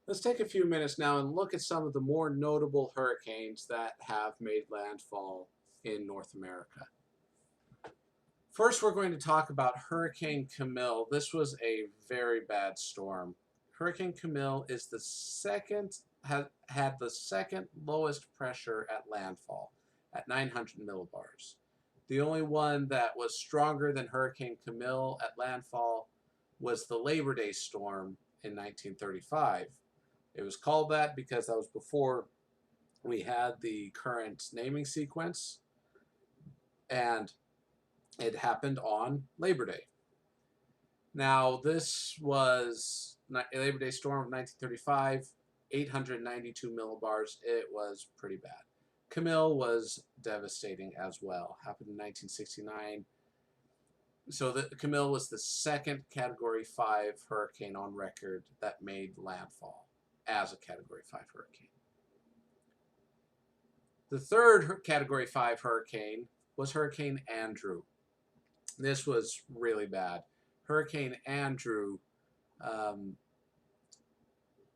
Let's take a few minutes now and look at some of the more notable hurricanes that have made landfall in North America. First, we're going to talk about Hurricane Camille. This was a very bad storm. Hurricane Camille is the second had the second lowest pressure at landfall at 900 millibars. The only one that was stronger than Hurricane Camille at landfall was the Labor Day storm in 1935. It was called that because that was before we had the current naming sequence, and it happened on Labor Day. Now, this was a Labor Day storm of 1935, 892 millibars. It was pretty bad. Camille was devastating as well. Happened in 1969. So Camille was the second Category 5 hurricane on record that made landfall as a Category 5 hurricane. The third Category 5 hurricane was Hurricane Andrew. This was really bad. Hurricane Andrew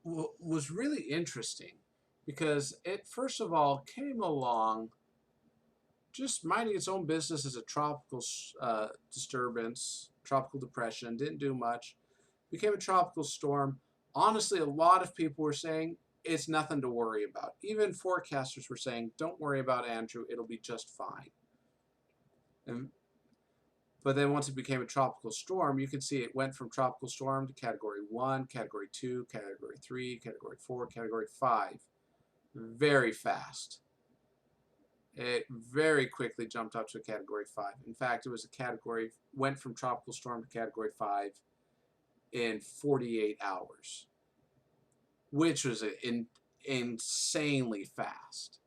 was really interesting because it, first of all, came along just minding its own business as a tropical disturbance, tropical depression, didn't do much, became a tropical storm. Honestly, a lot of people were saying it's nothing to worry about. Even forecasters were saying, don't worry about Andrew, it'll be just fine. But then once it became a tropical storm, you can see it went from tropical storm to Category 1, Category 2, Category 3, Category 4, Category 5. Very fast. It very quickly jumped up to a Category 5. In fact, it was a category, went from tropical storm to Category 5 in 48 hours, which was insanely fast.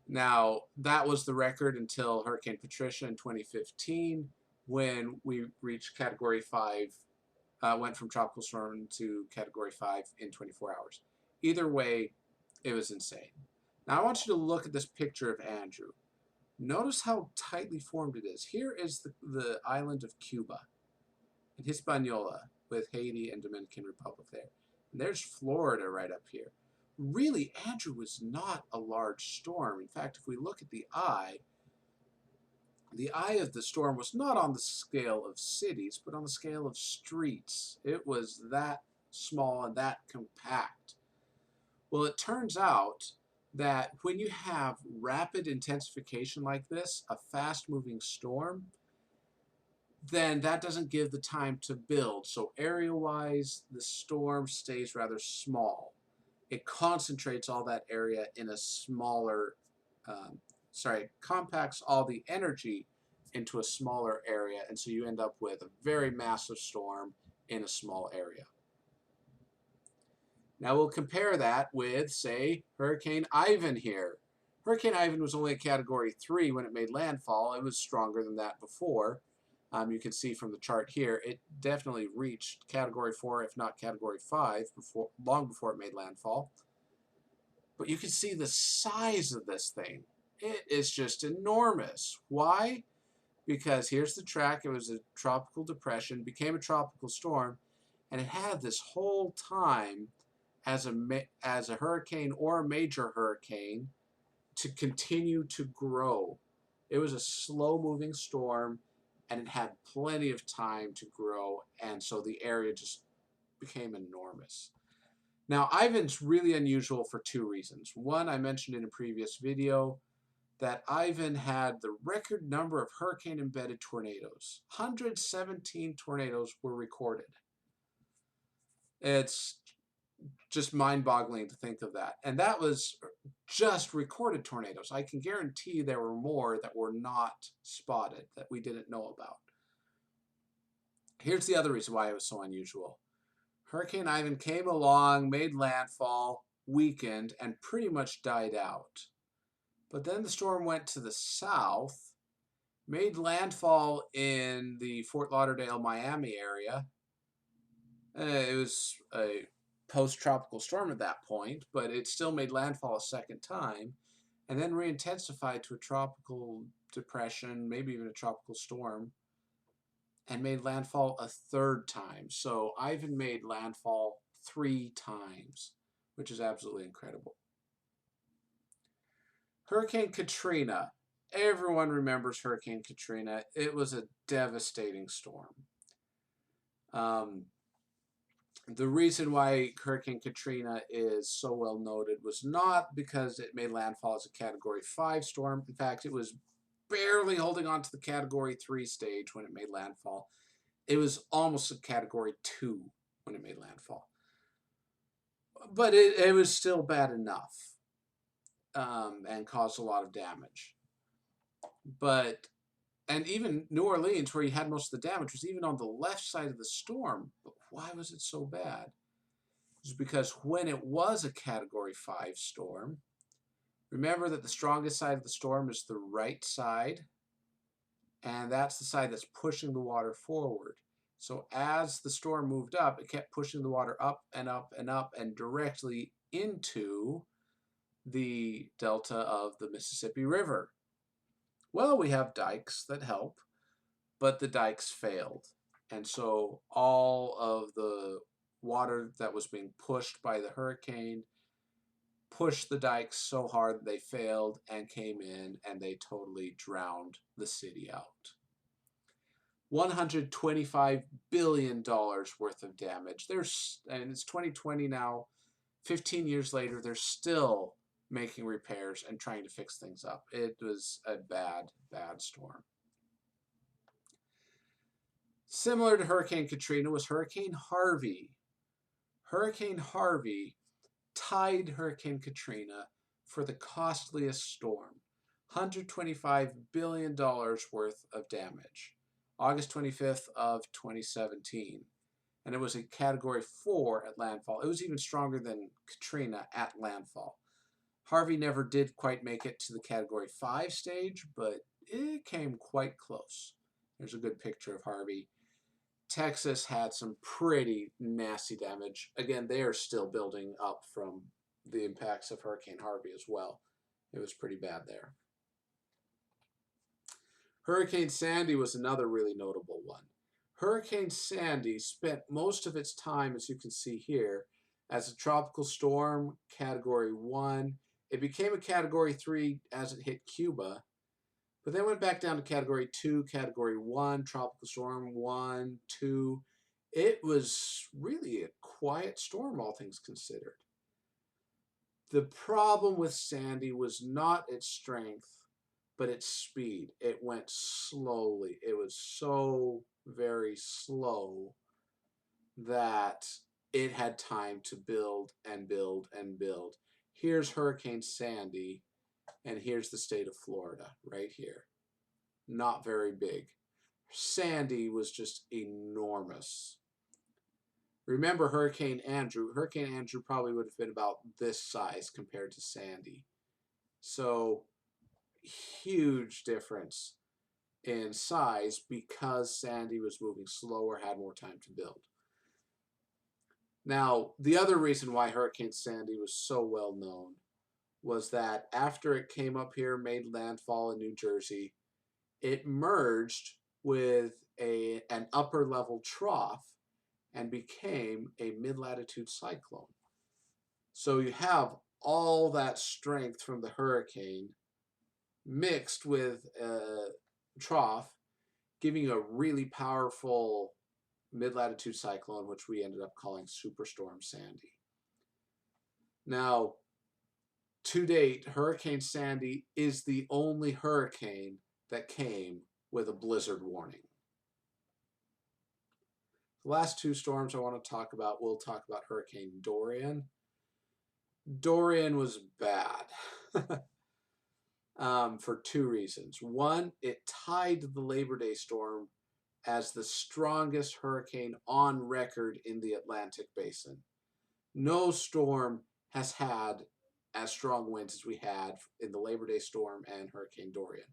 Now, that was the record until Hurricane Patricia in 2015, when we reached Category 5, went from tropical storm to Category 5 in 24 hours. Either way, it was insane. Now, I want you to look at this picture of Andrew. Notice how tightly formed it is. Here is the island of Cuba and Hispaniola with Haiti and Dominican Republic there. And there's Florida right up here. Really, Andrew was not a large storm. In fact, if we look at the eye of the storm was not on the scale of cities, but on the scale of streets. It was that small and that compact. Well, it turns out that when you have rapid intensification like this, a fast-moving storm, then that doesn't give the time to build. So area-wise, the storm stays rather small. It concentrates all that area in a smaller, compacts all the energy into a smaller area, and so you end up with a very massive storm in a small area. Now we'll compare that with, say, Hurricane Ivan here. Hurricane Ivan was only a Category 3 when it made landfall. It was stronger than that before. You can see from the chart here, it definitely reached Category 4, if not Category 5, long before it made landfall. But you can see the size of this thing. It is just enormous. Why? Because here's the track. It was a tropical depression, became a tropical storm, and it had this whole time as a hurricane or a major hurricane to continue to grow. It was a slow-moving storm, and it had plenty of time to grow, and so the area just became enormous. Now, Ivan's really unusual for two reasons. One, I mentioned in a previous video that Ivan had the record number of hurricane-embedded tornadoes. 117 tornadoes were recorded. It's just mind-boggling to think of that. And that was just recorded tornadoes. I can guarantee there were more that were not spotted, that we didn't know about. Here's the other reason why it was so unusual. Hurricane Ivan came along, made landfall, weakened, and pretty much died out. But then the storm went to the south, made landfall in the Fort Lauderdale, Miami area. It was a post-tropical storm at that point, but it still made landfall a second time, and then re-intensified to a tropical depression, maybe even a tropical storm, and made landfall a third time. So Ivan made landfall 3 times, which is absolutely incredible. Hurricane Katrina. Everyone remembers Hurricane Katrina. It was a devastating storm. The reason why Hurricane Katrina is so well noted was not because it made landfall as a Category 5 storm. In fact, it was barely holding on to the Category 3 stage when it made landfall. It was almost a Category 2 when it made landfall. But it was still bad enough and caused a lot of damage. And even New Orleans, where you had most of the damage, was even on the left side of the storm. But why was it so bad? It was because when it was a Category 5 storm, remember that the strongest side of the storm is the right side, and that's the side that's pushing the water forward. So as the storm moved up, it kept pushing the water up and up and up and directly into the delta of the Mississippi River. Well, we have dikes that help, but the dikes failed. And so all of the water that was being pushed by the hurricane pushed the dikes so hard they failed and came in, and they totally drowned the city out. $125 billion worth of damage. And it's 2020 now. 15 years later, they're still making repairs and trying to fix things up. It was a bad, bad storm. Similar to Hurricane Katrina was Hurricane Harvey. Hurricane Harvey tied Hurricane Katrina for the costliest storm. $125 billion worth of damage. August 25th of 2017. And it was a Category 4 at landfall. It was even stronger than Katrina at landfall. Harvey never did quite make it to the Category 5 stage, but it came quite close. There's a good picture of Harvey. Texas had some pretty nasty damage. Again, they are still building up from the impacts of Hurricane Harvey as well. It was pretty bad there. Hurricane Sandy was another really notable one. Hurricane Sandy spent most of its time, as you can see here, as a tropical storm, Category 1. It became a Category 3 as it hit Cuba, but then went back down to Category 2, Category 1, tropical storm 1, 2. It was really a quiet storm, all things considered. The problem with Sandy was not its strength, but its speed. It went slowly. It was so very slow that it had time to build and build and build. Here's Hurricane Sandy, and here's the state of Florida right here. Not very big. Sandy was just enormous. Remember Hurricane Andrew. Hurricane Andrew probably would have been about this size compared to Sandy. So huge difference in size because Sandy was moving slower, had more time to build. Now, the other reason why Hurricane Sandy was so well known was that after it came up here, made landfall in New Jersey, it merged with an upper level trough and became a mid-latitude cyclone. So you have all that strength from the hurricane mixed with a trough, giving you a really powerful mid-latitude cyclone, which we ended up calling Superstorm Sandy. Now, to date, Hurricane Sandy is the only hurricane that came with a blizzard warning. The last two storms I want to talk about, we'll talk about Hurricane Dorian. Dorian was bad for two reasons. One, it tied the Labor Day storm as the strongest hurricane on record in the Atlantic Basin. No storm has had as strong winds as we had in the Labor Day storm and Hurricane Dorian.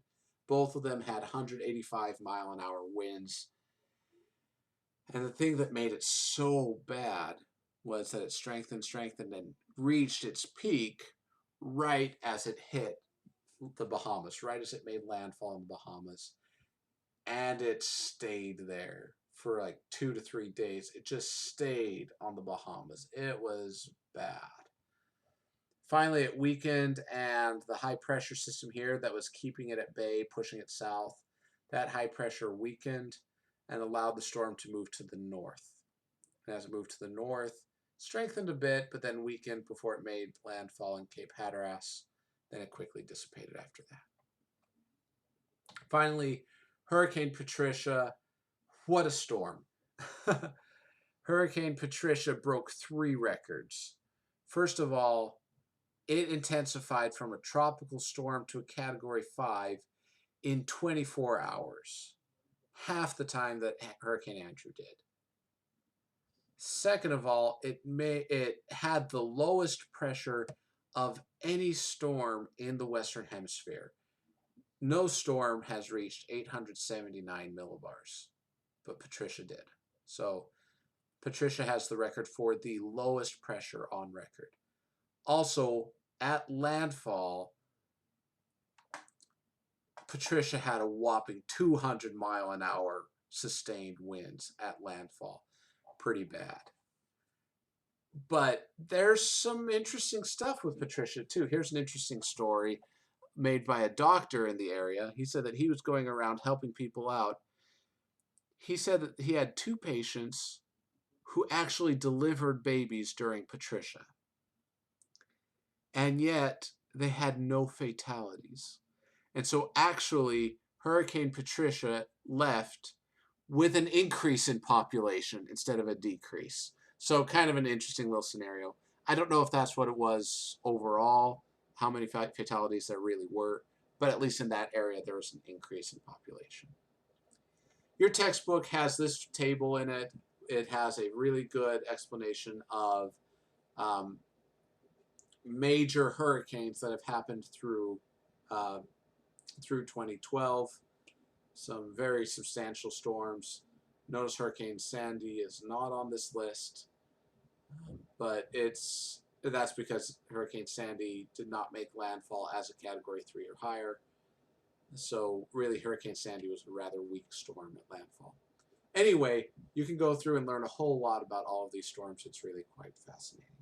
Both of them had 185-mile-an-hour winds. And the thing that made it so bad was that it strengthened, and reached its peak right as it hit the Bahamas, right as it made landfall in the Bahamas. And it stayed there for like 2 to 3 days. It just stayed on the Bahamas. It was bad. Finally, it weakened, and the high pressure system here that was keeping it at bay, pushing it south, that high pressure weakened and allowed the storm to move to the north. And as it moved to the north, strengthened a bit, but then weakened before it made landfall in Cape Hatteras. Then it quickly dissipated after that. Finally, Hurricane Patricia. What a storm. Hurricane Patricia broke 3 records. First of all, it intensified from a tropical storm to a Category 5 in 24 hours, half the time that Hurricane Andrew did. Second of all, it had the lowest pressure of any storm in the Western Hemisphere. No storm has reached 879 millibars, but Patricia did. So Patricia has the record for the lowest pressure on record. Also, at landfall, Patricia had a whopping 200-mile-an-hour sustained winds at landfall. Pretty bad. But there's some interesting stuff with Patricia, too. Here's an interesting story made by a doctor in the area. He said that he was going around helping people out. He said that he had 2 patients who actually delivered babies during Patricia. And yet, they had no fatalities. And so actually, Hurricane Patricia left with an increase in population instead of a decrease. So kind of an interesting little scenario. I don't know if that's what it was overall, how many fatalities there really were, but at least in that area, there was an increase in population. Your textbook has this table in it. It has a really good explanation of major hurricanes that have happened through 2012. Some very substantial storms. Notice Hurricane Sandy is not on this list, but that's because Hurricane Sandy did not make landfall as a Category 3 or higher. So really, Hurricane Sandy was a rather weak storm at landfall. Anyway, you can go through and learn a whole lot about all of these storms. It's really quite fascinating.